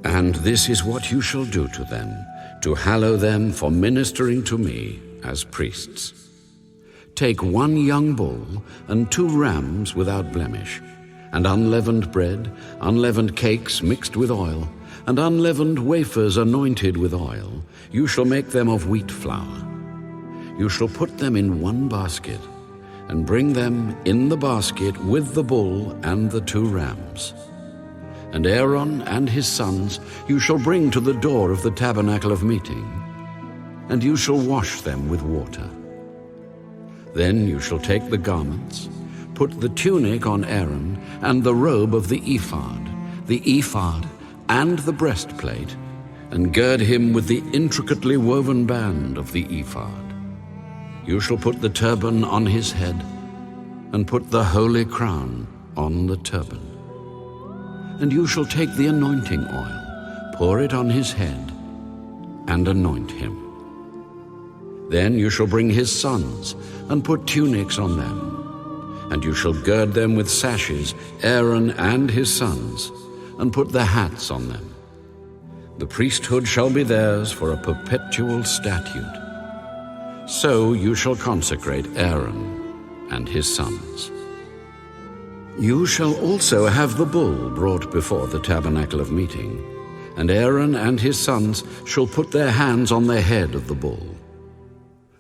And this is what you shall do to them, to hallow them for ministering to me as priests. Take 1 young bull and 2 rams without blemish, and unleavened bread, unleavened cakes mixed with oil, and unleavened wafers anointed with oil. You shall make them of wheat flour. You shall put them in 1 basket, and bring them in the basket with the bull and the 2 rams. And Aaron and his sons you shall bring to the door of the tabernacle of meeting, and you shall wash them with water. Then you shall take the garments, put the tunic on Aaron, and the robe of the ephod, and the breastplate, and gird him with the intricately woven band of the ephod. You shall put the turban on his head, and put the holy crown on the turban. And you shall take the anointing oil, pour it on his head, and anoint him. Then you shall bring his sons, and put tunics on them. And you shall gird them with sashes, Aaron and his sons, and put the hats on them. The priesthood shall be theirs for a perpetual statute. So you shall consecrate Aaron and his sons. You shall also have the bull brought before the tabernacle of meeting, and Aaron and his sons shall put their hands on the head of the bull.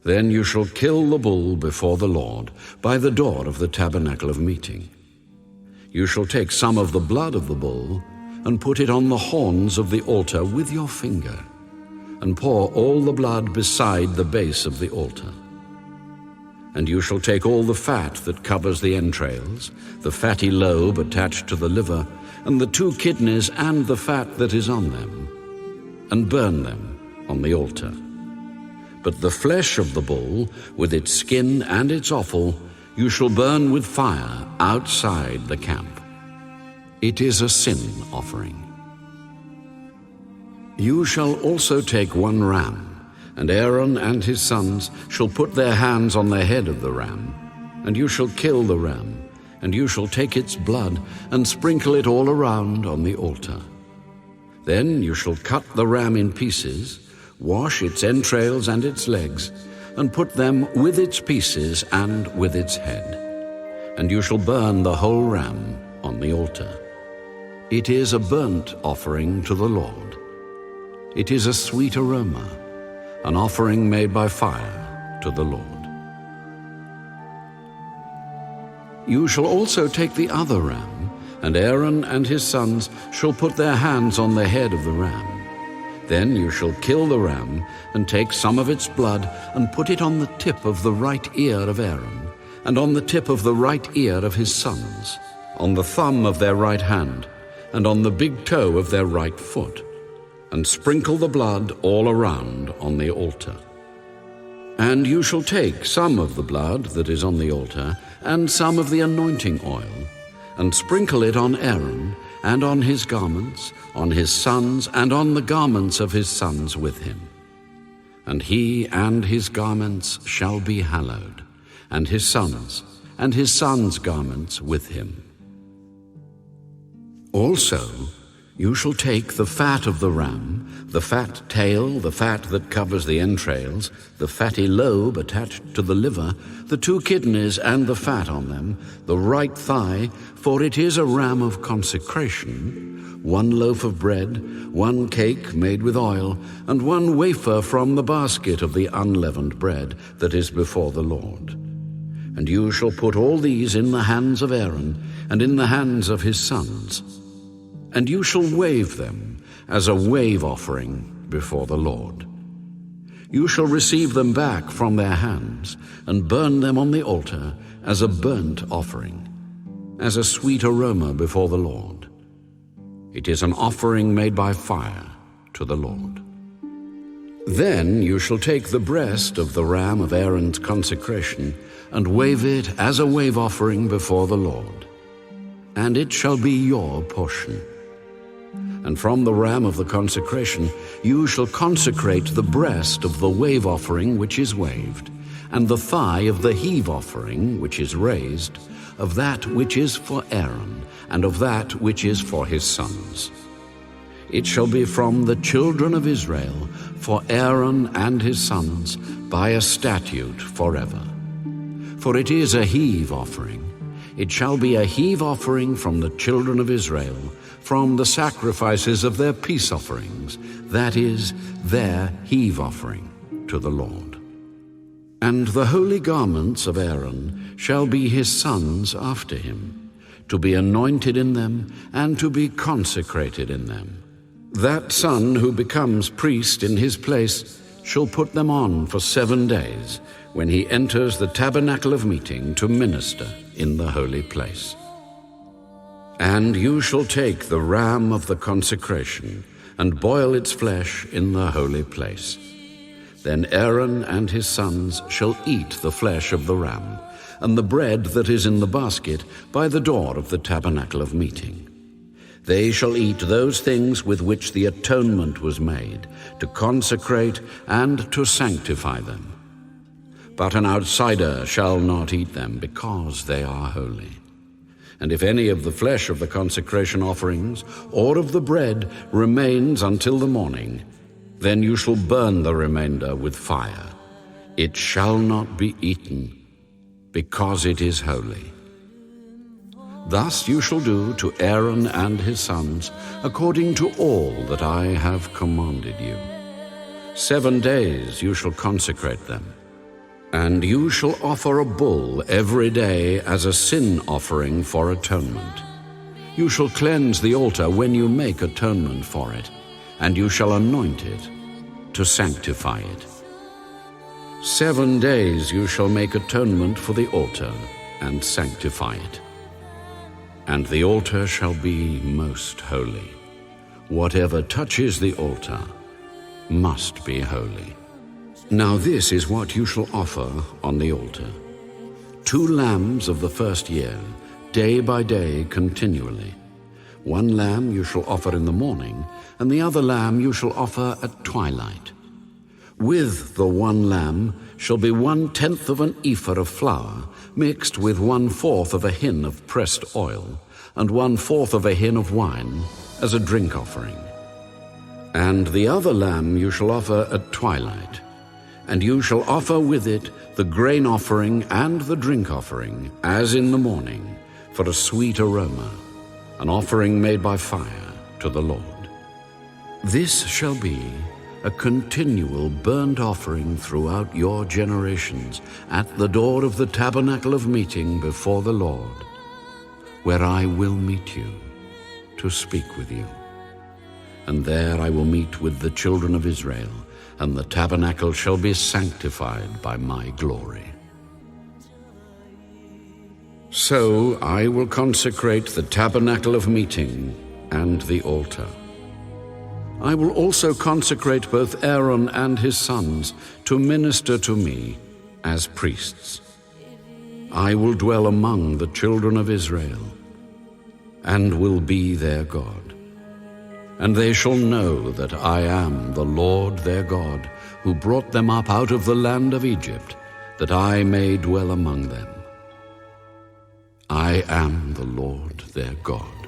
Then you shall kill the bull before the Lord by the door of the tabernacle of meeting. You shall take some of the blood of the bull and put it on the horns of the altar with your finger, and pour all the blood beside the base of the altar. And you shall take all the fat that covers the entrails, the fatty lobe attached to the liver, and the 2 kidneys and the fat that is on them, and burn them on the altar. But the flesh of the bull, with its skin and its offal, you shall burn with fire outside the camp. It is a sin offering. You shall also take 1 ram, and Aaron and his sons shall put their hands on the head of the ram, and you shall kill the ram, and you shall take its blood and sprinkle it all around on the altar. Then you shall cut the ram in pieces, wash its entrails and its legs, and put them with its pieces and with its head. And you shall burn the whole ram on the altar. It is a burnt offering to the Lord. It is a sweet aroma, an offering made by fire to the Lord. You shall also take the other ram, and Aaron and his sons shall put their hands on the head of the ram. Then you shall kill the ram, and take some of its blood, and put it on the tip of the right ear of Aaron, and on the tip of the right ear of his sons, on the thumb of their right hand, and on the big toe of their right foot, and sprinkle the blood all around on the altar. And you shall take some of the blood that is on the altar, and some of the anointing oil, and sprinkle it on Aaron, and on his garments, on his sons, and on the garments of his sons with him. And he and his garments shall be hallowed, and his sons' garments with him. Also, you shall take the fat of the ram, the fat tail, the fat that covers the entrails, the fatty lobe attached to the liver, the 2 kidneys and the fat on them, the right thigh, for it is a ram of consecration, 1 loaf of bread, 1 cake made with oil, and 1 wafer from the basket of the unleavened bread that is before the Lord. And you shall put all these in the hands of Aaron and in the hands of his sons, and you shall wave them as a wave offering before the Lord. You shall receive them back from their hands and burn them on the altar as a burnt offering, as a sweet aroma before the Lord. It is an offering made by fire to the Lord. Then you shall take the breast of the ram of Aaron's consecration and wave it as a wave offering before the Lord, and it shall be your portion. And from the ram of the consecration you shall consecrate the breast of the wave offering which is waved, and the thigh of the heave offering which is raised, of that which is for Aaron, and of that which is for his sons. it shall be from the children of Israel, for Aaron and his sons, by a statute forever. For it is a heave offering. It shall be a heave offering from the children of Israel, from the sacrifices of their peace offerings, that is, their heave offering to the Lord. And the holy garments of Aaron shall be his sons after him, to be anointed in them and to be consecrated in them. That son who becomes priest in his place shall put them on for 7 days, when he enters the tabernacle of meeting to minister in the holy place. And you shall take the ram of the consecration and boil its flesh in the holy place. Then Aaron and his sons shall eat the flesh of the ram, and the bread that is in the basket by the door of the tabernacle of meeting. They shall eat those things with which the atonement was made, to consecrate and to sanctify them. But an outsider shall not eat them, because they are holy. And if any of the flesh of the consecration offerings or of the bread remains until the morning, then you shall burn the remainder with fire. It shall not be eaten, because it is holy. Thus you shall do to Aaron and his sons, according to all that I have commanded you. 7 days you shall consecrate them. And you shall offer a bull every day as a sin offering for atonement. You shall cleanse the altar when you make atonement for it, and you shall anoint it to sanctify it. 7 days you shall make atonement for the altar and sanctify it. And the altar shall be most holy. Whatever touches the altar must be holy. Now this is what you shall offer on the altar: 2 lambs of the first year, day by day continually. 1 lamb you shall offer in the morning, and the other lamb you shall offer at twilight. With the 1 lamb shall be 1/10 of an ephah of flour, mixed with 1/4 of a hin of pressed oil, and 1/4 of a hin of wine, as a drink offering. And the other lamb you shall offer at twilight. And you shall offer with it the grain offering and the drink offering, as in the morning, for a sweet aroma, an offering made by fire to the Lord. This shall be a continual burnt offering throughout your generations at the door of the tabernacle of meeting before the Lord, where I will meet you to speak with you. And there I will meet with the children of Israel, and the tabernacle shall be sanctified by my glory. So I will consecrate the tabernacle of meeting and the altar. I will also consecrate both Aaron and his sons to minister to me as priests. I will dwell among the children of Israel, and will be their God. And they shall know that I am the Lord their God, who brought them up out of the land of Egypt, that I may dwell among them. I am the Lord their God.